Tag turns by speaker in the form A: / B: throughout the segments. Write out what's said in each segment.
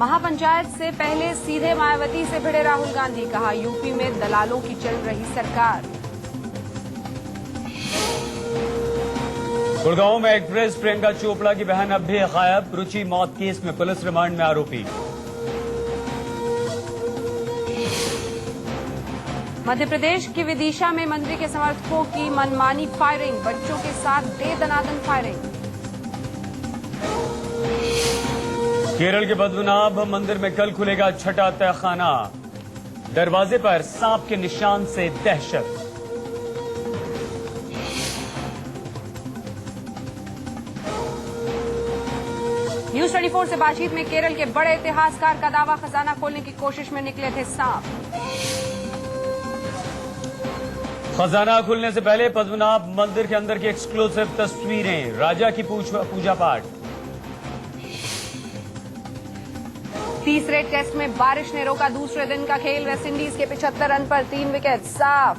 A: महापंचायत से पहले सीधे मायावती से भिड़े राहुल गांधी, कहा यूपी में दलालों की चल रही सरकार।
B: गुड़गांव में एक्ट्रेस प्रियंका चोपड़ा की बहन अब भी गायब, रुचि मौत केस में पुलिस रिमांड में आरोपी।
A: मध्य प्रदेश की विदिशा में मंत्री के समर्थकों की मनमानी फायरिंग, बच्चों के साथ दे दनादन फायरिंग।
B: केरल के पद्मनाभ मंदिर में कल खुलेगा छठा तहखाना, दरवाजे पर सांप के निशान से दहशत।
A: न्यूज 24 से बातचीत में केरल के बड़े इतिहासकार का दावा, खजाना खोलने की कोशिश में निकले थे सांप।
B: खजाना खुलने से पहले पद्मनाभ मंदिर के अंदर की एक्सक्लूसिव तस्वीरें, राजा की पूजा पाठ।
A: तीसरे टेस्ट में बारिश ने रोका दूसरे दिन का खेल, वेस्टइंडीज के 75 रन पर 3 विकेट साफ।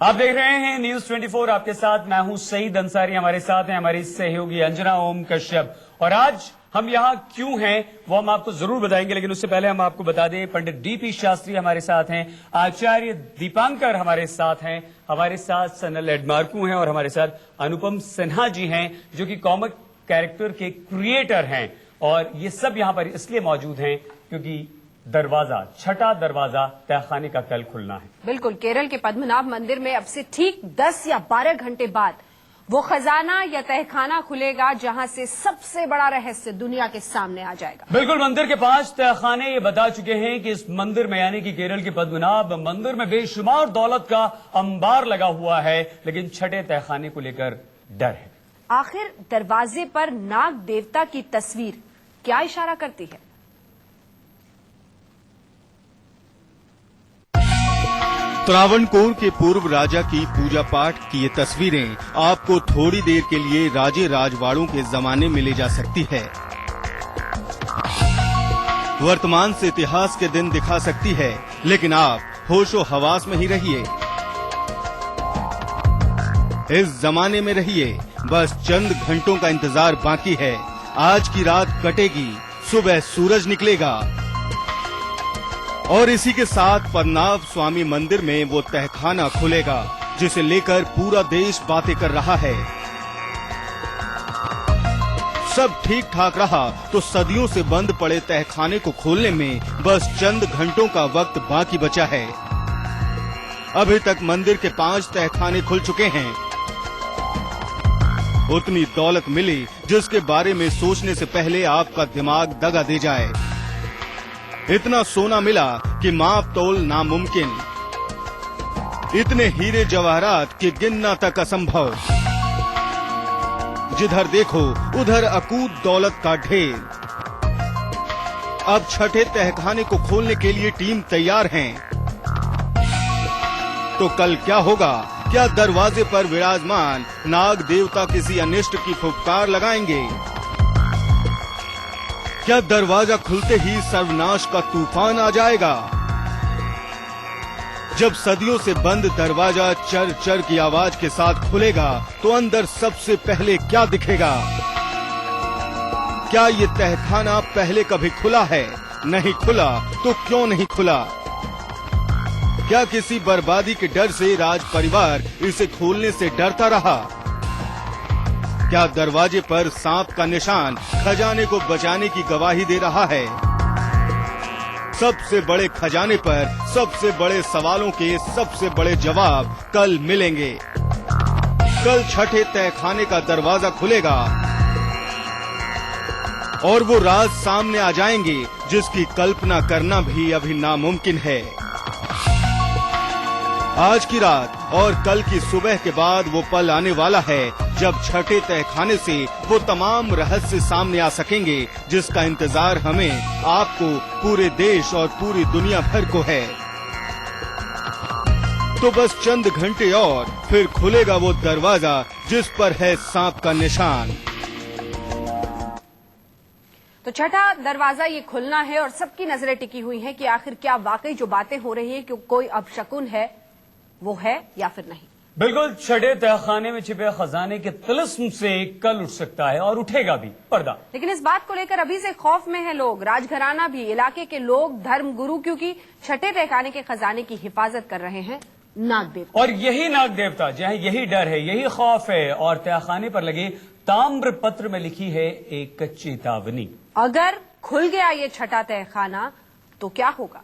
B: आप देख रहे हैं न्यूज 24, आपके साथ मैं हूं सईद अंसारी, हमारे साथ हैं हमारी सहयोगी अंजना ओम कश्यप। और आज हम यहां क्यों हैं वो हम आपको जरूर बताएंगे, लेकिन उससे पहले हम आपको बता दें पंडित डीपी शास्त्री हमारे साथ हैं, आचार्य दीपांकर हमारे साथ हैं, हमारे साथ सनल एडमार्कू हैं और हमारे साथ अनुपम सिन्हा जी हैं जो कि कॉमिक कैरेक्टर के क्रिएटर हैं। और ये सब यहां पर इसलिए मौजूद हैं क्योंकि छठा दरवाजा तहखाने का कल खुलना है।
A: बिल्कुल, केरल के पद्मनाभ मंदिर में अब से ठीक 10 या 12 घंटे बाद वो खजाना या तहखाना खुलेगा जहां से सबसे बड़ा रहस्य दुनिया के सामने आ जाएगा।
B: बिल्कुल, मंदिर के 5 तहखाने ये बता चुके हैं कि इस मंदिर में यानी कि केरल के पद्मनाभ मंदिर में बेशुमार दौलत का अंबार लगा हुआ है, लेकिन छठे तहखाने को लेकर डर है।
A: आखिर दरवाजे पर नाग देवता की तस्वीर क्या इशारा करती है?
C: त्रावणकोर के पूर्व राजा की पूजा पाठ की ये तस्वीरें आपको थोड़ी देर के लिए राजे राजवाड़ों के जमाने में ले जा सकती है, वर्तमान से इतिहास के दिन दिखा सकती है, लेकिन आप होशो हवास में ही रहिए, इस जमाने में रहिए। बस चंद घंटों का इंतजार बाकी है, आज की रात कटेगी, सुबह सूरज निकलेगा और इसी के साथ पद्मनाभ स्वामी मंदिर में वो तहखाना खुलेगा जिसे लेकर पूरा देश बातें कर रहा है। सब ठीक ठाक रहा तो सदियों से बंद पड़े तहखाने को खोलने में बस चंद घंटों का वक्त बाकी बचा है। अभी तक मंदिर के 5 तहखाने खुल चुके हैं। उतनी दौलत मिली जिसके बारे में सोचने से पहले आपका दिमाग दगा दे जाए। इतना सोना मिला कि माप तोल नामुमकिन, इतने हीरे जवाहरात कि गिनना तक असंभव। जिधर देखो उधर अकूत दौलत का ढेर। अब छठे तहखाने को खोलने के लिए टीम तैयार हैं। तो कल क्या होगा? क्या दरवाजे पर विराजमान नाग देवता किसी अनिष्ट की फुफकार लगाएंगे? क्या दरवाजा खुलते ही सर्वनाश का तूफान आ जाएगा? जब सदियों से बंद दरवाजा चर चर की आवाज के साथ खुलेगा तो अंदर सबसे पहले क्या दिखेगा? क्या ये तहखाना पहले कभी खुला है? नहीं खुला तो क्यों नहीं खुला? क्या किसी बर्बादी के डर से राज परिवार इसे खोलने से डरता रहा? क्या दरवाजे पर सांप का निशान खजाने को बचाने की गवाही दे रहा है? सबसे बड़े खजाने पर सबसे बड़े सवालों के सबसे बड़े जवाब कल मिलेंगे। कल छठे तहखाने का दरवाजा खुलेगा और वो राज सामने आ जाएंगे जिसकी कल्पना करना भी अभी नामुमकिन है। आज की रात और कल की सुबह के बाद वो पल आने वाला है जब छठे तहखाने से वो तमाम रहस्य सामने आ सकेंगे जिसका इंतजार हमें, आपको, पूरे देश और पूरी दुनिया भर को है। तो बस चंद घंटे और फिर खुलेगा वो दरवाजा जिस पर है सांप का निशान।
A: तो छठा दरवाजा ये खुलना है और सबकी नजरें टिकी हुई हैं कि आखिर क्या वाकई जो बातें हो रही हैं कि कोई अपशकुन है वो है या फिर नहीं।
B: बिल्कुल, छठे तहखाने में छिपे खजाने के तिलिस्म से कल उठ सकता है और उठेगा भी पर्दा।
A: लेकिन इस बात को लेकर अभी से खौफ में है लोग, राजघराना भी, इलाके के लोग, धर्मगुरु, क्योंकि छठे तहखाने के खजाने की हिफाजत कर रहे हैं नाग देवता।
B: और यही नाग देवता, जहां यही डर है, यही खौफ है, और तहखाने पर लगे ताम्र पत्र में लिखी है एक चेतावनी।
A: अगर खुल गया ये छठा तहखाना तो क्या होगा?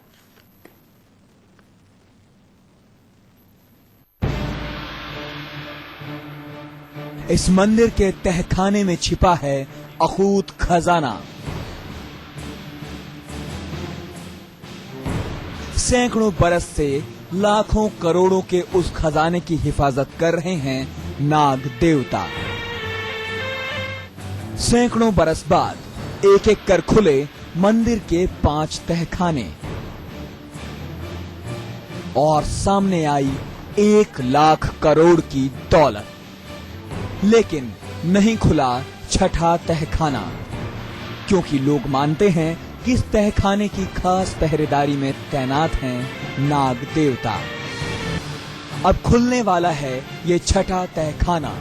D: इस मंदिर के तहखाने में छिपा है अकूत खजाना। सैकड़ों बरस से लाखों करोड़ों के उस खजाने की हिफाजत कर रहे हैं नाग देवता। सैकड़ों बरस बाद एक एक कर खुले मंदिर के 5 तहखाने और सामने आई 1 लाख करोड़ की दौलत। लेकिन नहीं खुला छठा तहखाना, क्योंकि लोग मानते हैं कि इस तहखाने की खास पहरेदारी में तैनात हैं नाग देवता। अब खुलने वाला है ये छठा तहखाना।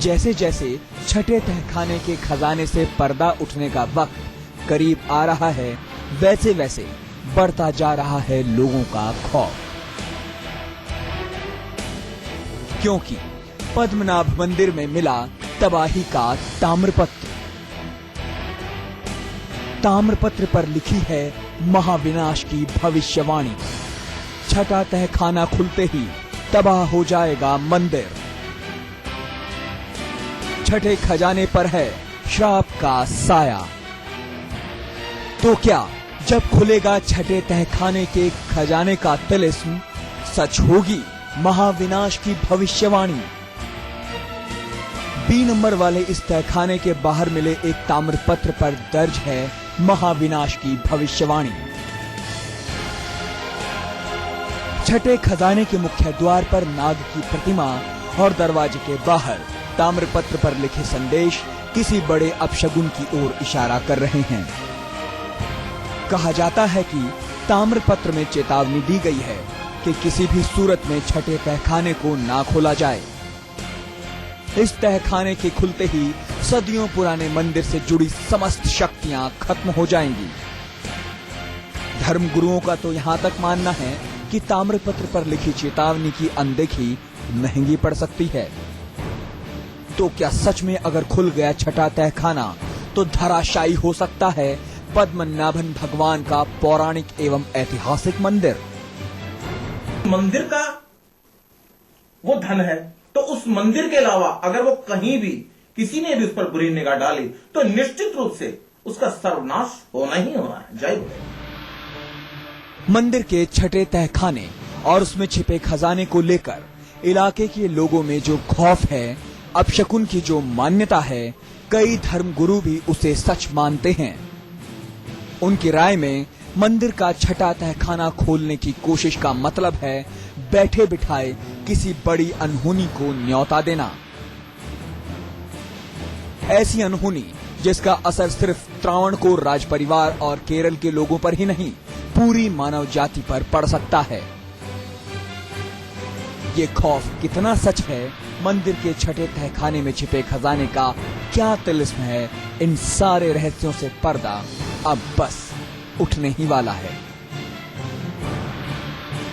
D: जैसे जैसे छठे तहखाने के खजाने से पर्दा उठने का वक्त करीब आ रहा है, वैसे वैसे बढ़ता जा रहा है लोगों का खौफ। क्योंकि पद्मनाभ मंदिर में मिला तबाही का ताम्रपत्र। ताम्रपत्र पर लिखी है महाविनाश की भविष्यवाणी। छठा तहखाना खुलते ही तबाह हो जाएगा मंदिर। छठे खजाने पर है श्राप का साया। तो क्या जब खुलेगा छठे तहखाने के खजाने का तिलिस्म, सच होगी महाविनाश की भविष्यवाणी? 20 नंबर वाले इस तहखाने के बाहर मिले एक ताम्रपत्र पर दर्ज है महाविनाश की भविष्यवाणी। छठे खजाने के मुख्य द्वार पर नाग की प्रतिमा और दरवाजे के बाहर ताम्रपत्र पर लिखे संदेश किसी बड़े अपशगुन की ओर इशारा कर रहे हैं। कहा जाता है कि ताम्रपत्र में चेतावनी दी गई है कि किसी भी सूरत में छठे तहखाने को ना खोला जाए। इस तहखाने के खुलते ही सदियों पुराने मंदिर से जुड़ी समस्त शक्तियां खत्म हो जाएंगी। धर्मगुरुओं का तो यहां तक मानना है कि ताम्रपत्र पर लिखी चेतावनी की अनदेखी महंगी पड़ सकती है। तो क्या सच में अगर खुल गया छठा तहखाना तो धराशायी हो सकता है पद्मनाभन भगवान का पौराणिक एवं ऐतिहासिक मंदिर?
E: मंदिर का वो धन है, तो उस मंदिर के अलावा अगर वो कहीं भी किसी ने भी उस पर बुरी निगाह डाली तो निश्चित रूप से उसका सर्वनाश होना ही होना है। जय गुरु।
D: मंदिर के छठे तहखाने और उसमें छिपे खजाने को लेकर इलाके के लोगों में जो खौफ है, अपशकुन की जो मान्यता है, कई धर्मगुरु भी उसे सच मानते हैं। उनकी राय में मंदिर का छठा तहखाना खोलने की कोशिश का मतलब है बैठे बिठाए किसी बड़ी अनहोनी को न्योता देना। ऐसी अनहोनी जिसका असर सिर्फ त्रावणकोर राज परिवार और केरल के लोगों पर ही नहीं, पूरी मानव जाति पर पड़ सकता है। ये खौफ कितना सच है, मंदिर के छठे तहखाने में छिपे खजाने का क्या तिलिस्म है, इन सारे रहस्यों से पर्दा अब बस उठने ही वाला है।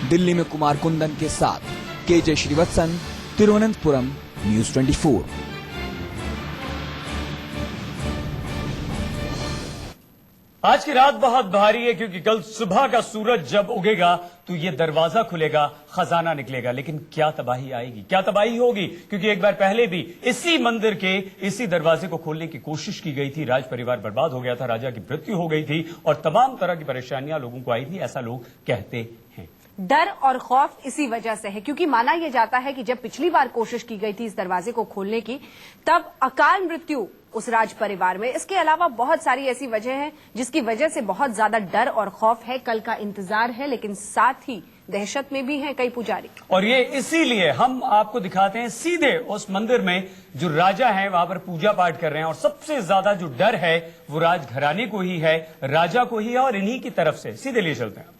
D: दिल्ली में कुमार कुंदन के साथ केजे श्रीवत्सन, तिरुवनंतपुरम, न्यूज़ 24।
B: आज की रात बहुत भारी है, क्योंकि कल सुबह का सूरज जब उगेगा तो ये दरवाजा खुलेगा, खजाना निकलेगा। लेकिन क्या तबाही आएगी, क्या तबाही होगी? क्योंकि एक बार पहले भी इसी मंदिर के इसी दरवाजे को खोलने की कोशिश की गई थी, राज परिवार बर्बाद हो गया था, राजा की मृत्यु हो गई थी और तमाम तरह की परेशानियां लोगों को आई थी, ऐसा लोग कहते हैं।
A: डर और खौफ इसी वजह से है, क्योंकि माना यह जाता है कि जब पिछली बार कोशिश की गई थी इस दरवाजे को खोलने की, तब अकाल मृत्यु उस राज परिवार में। इसके अलावा बहुत सारी ऐसी वजह है जिसकी वजह से बहुत ज्यादा डर और खौफ है। कल का इंतजार है, लेकिन साथ ही दहशत में भी हैं कई पुजारी।
B: और ये इसीलिए हम आपको दिखाते हैं सीधे उस मंदिर में जो राजा है वहां पर पूजा पाठ कर रहे हैं। और सबसे ज्यादा जो डर है वो राजघराने को ही है, राजा को ही है और इन्हीं की तरफ से। सीधे लिए चलते हैं।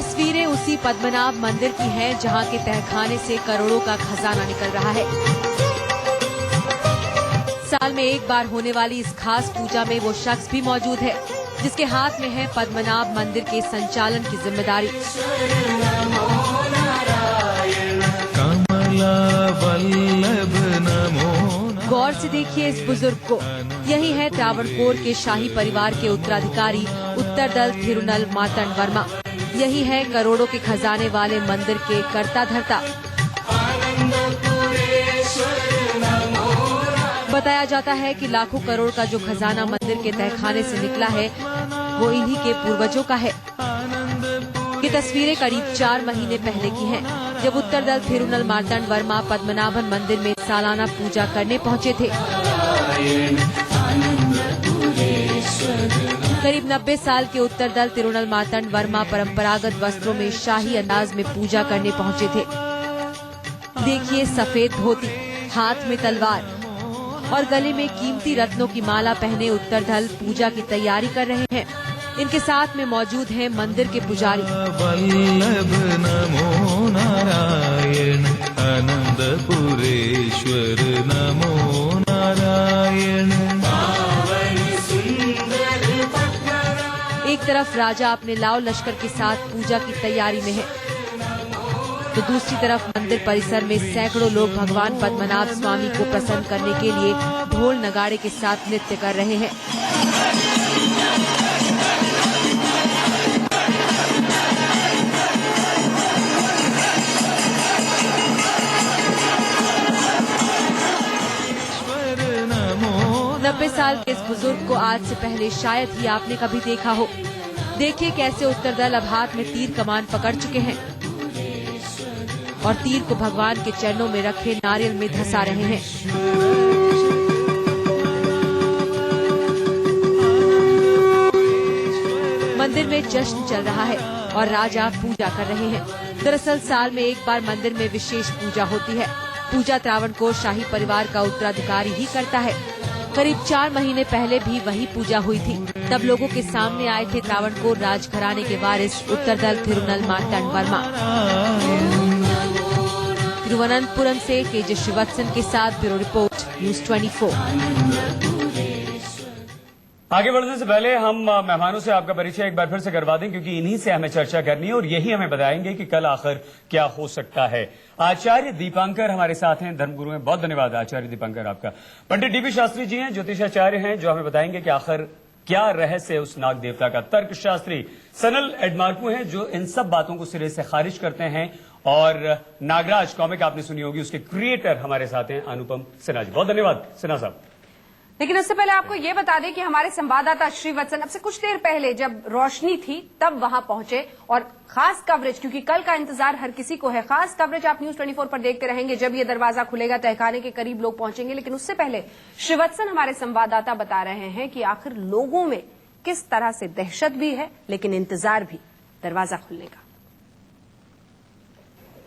F: तस्वीरें उसी पद्मनाभ मंदिर की हैं जहां के तहखाने से करोड़ों का खजाना निकल रहा है। साल में एक बार होने वाली इस खास पूजा में वो शख्स भी मौजूद है जिसके हाथ में है पद्मनाभ मंदिर के संचालन की जिम्मेदारी। गौर से देखिए इस बुजुर्ग को। यही है त्रावणकोर के शाही परिवार के उत्तराधिकारी उत्तरदल थिरुनल मार्तंड वर्मा। यही है करोड़ों के खजाने वाले मंदिर के कर्ता धर्ता। बताया जाता है कि लाखों करोड़ का जो खजाना मंदिर के तहखाने से निकला है वो इन्हीं के पूर्वजों का है। ये तस्वीरें करीब 4 महीने पहले की हैं, जब उत्तरदल थिरुनल मार्तंड वर्मा पद्मनाभन मंदिर में सालाना पूजा करने पहुंचे थे। करीब 90 साल के उत्तरदल थिरुनल मार्तंड वर्मा परंपरागत वस्त्रों में शाही अंदाज में पूजा करने पहुंचे थे। देखिए सफेद धोती, हाथ में तलवार और गले में कीमती रत्नों की माला पहने उत्तरदल पूजा की तैयारी कर रहे हैं। इनके साथ में मौजूद हैं मंदिर के पुजारी।
G: वल्लभ नमो नारायण, आनंदपुरेश्वर नमो नारायण।
F: एक तरफ राजा अपने लाव लश्कर के साथ पूजा की तैयारी में है, तो दूसरी तरफ मंदिर परिसर में सैकड़ों लोग भगवान पद्मनाभ स्वामी को प्रसन्न करने के लिए ढोल नगाड़े के साथ नृत्य कर रहे हैं। नब्बे साल के इस बुजुर्ग को आज से पहले शायद ही आपने कभी देखा हो। देखिए कैसे उत्तरदल अब हाथ में तीर कमान पकड़ चुके हैं और तीर को भगवान के चरणों में रखे नारियल में धंसा रहे हैं। मंदिर में जश्न चल रहा है और राजा पूजा कर रहे हैं। दरअसल साल में एक बार मंदिर में विशेष पूजा होती है। पूजा त्रावणकोर शाही परिवार का उत्तराधिकारी ही करता है। करीब 4 महीने पहले भी वही पूजा हुई थी। तब लोगों के सामने आए थे त्रावणकोर राजघराने के वारिस उत्तरदल थिरुनल मार्तंड वर्मा। तिरुवनंतपुरम से केजे श्रीवत्सन के साथ ब्यूरो रिपोर्ट, न्यूज़ 24।
B: आगे बढ़ने से पहले हम मेहमानों से आपका परिचय एक बार फिर से करवा दें, क्योंकि इन्हीं से हमें चर्चा करनी है और यही हमें बताएंगे कि कल आखिर क्या हो सकता है। आचार्य दीपांकर हमारे साथ हैं, धर्मगुरु हैं। बहुत धन्यवाद आचार्य दीपांकर आपका। पंडित डीबी शास्त्री जी हैं, ज्योतिषाचार्य हैं, जो हमें बताएंगे कि आखिर क्या रहस्य है उस नाग देवता का। तर्क शास्त्री सनल एडमार्कू हैं, जो इन सब बातों को सिरे से खारिज करते हैं। और नागराज कॉमिक आपने सुनी होगी, उसके क्रिएटर हमारे साथ हैं अनुपम सिन्हा जी। बहुत धन्यवाद सिन्हा साहब।
A: लेकिन उससे पहले आपको ये बता दें कि हमारे संवाददाता श्रीवत्सन अब से कुछ देर पहले जब रोशनी थी तब वहां पहुंचे और खास कवरेज, क्योंकि कल का इंतजार हर किसी को है, खास कवरेज आप न्यूज़ 24 पर देखते रहेंगे। जब ये दरवाजा खुलेगा तहखाने के करीब लोग पहुंचेंगे। लेकिन उससे पहले श्रीवत्सन हमारे संवाददाता बता रहे हैं कि आखिर लोगों में किस तरह से दहशत भी है लेकिन इंतजार भी दरवाजा खुलने का।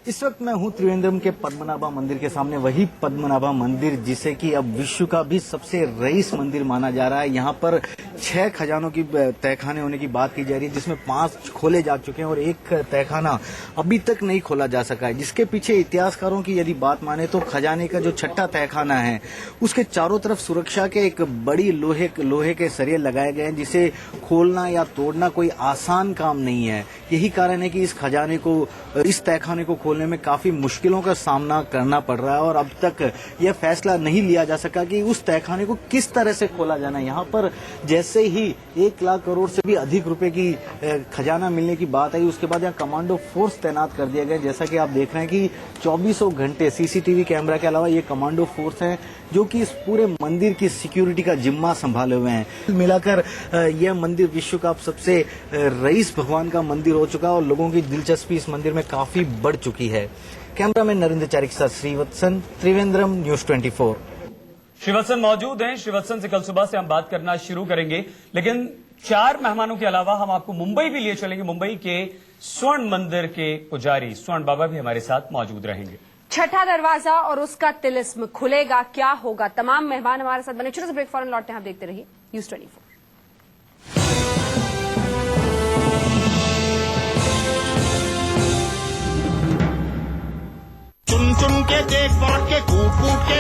H: इस वक्त मैं हूं त्रिवेंद्रम के पद्मनाभा मंदिर के सामने। वही पद्मनाभा मंदिर जिसे कि अब विश्व का भी सबसे रईस मंदिर माना जा रहा है। यहाँ पर 6 खजानों की तहखाने होने की बात की जा रही है, जिसमें 5 खोले जा चुके हैं और एक तहखाना अभी तक नहीं खोला जा सका है। जिसके पीछे इतिहासकारों की यदि बात माने तो खजाने का जो 6ठा तहखाना है उसके चारों तरफ सुरक्षा के एक बड़ी लोहे के सरिये लगाए गए हैं, जिसे खोलना या तोड़ना कोई आसान काम नहीं है। यही कारण है कि इस खजाने को, इस तहखाने को खोलने में काफी मुश्किलों का सामना करना पड़ रहा है और अब तक यह फैसला नहीं लिया जा सका कि उस तहखाने को किस तरह से खोला जाना है। यहाँ पर जैसे ही 1 लाख करोड़ से भी अधिक रुपए की खजाना मिलने की बात आई, उसके बाद यहाँ कमांडो फोर्स तैनात कर दिया गया। जैसा कि आप देख रहे हैं कि 24 घंटे सीसीटीवी कैमरा के अलावा ये कमांडो फोर्स है जो कि इस पूरे मंदिर की सिक्योरिटी का जिम्मा संभाले हुए हैं। मिलाकर यह मंदिर विश्व का सबसे रईस भगवान का मंदिर हो चुका है और लोगों की दिलचस्पी इस मंदिर में काफी बढ़ चुकी है। कैमरामैन नरेंद्र चारी के साथ श्रीवत्सन, त्रिवेंद्रम, न्यूज़ 24।
B: श्रीवत्सन मौजूद हैं। श्रीवत्सन से कल सुबह से हम बात करना शुरू करेंगे, लेकिन 4 मेहमानों के अलावा हम आपको मुंबई भी लिए चलेंगे। मुंबई के स्वर्ण मंदिर के पुजारी स्वर्ण बाबा भी हमारे साथ मौजूद रहेंगे।
A: 6ठा दरवाजा और उसका तिलिस्म खुलेगा, क्या होगा? तमाम मेहमान हमारे साथ बने। छोटे से ब्रेक, फौरन लौटते हैं, आप देखते रहिए न्यूज़ 24।
I: के देख बांट के कूट कूट के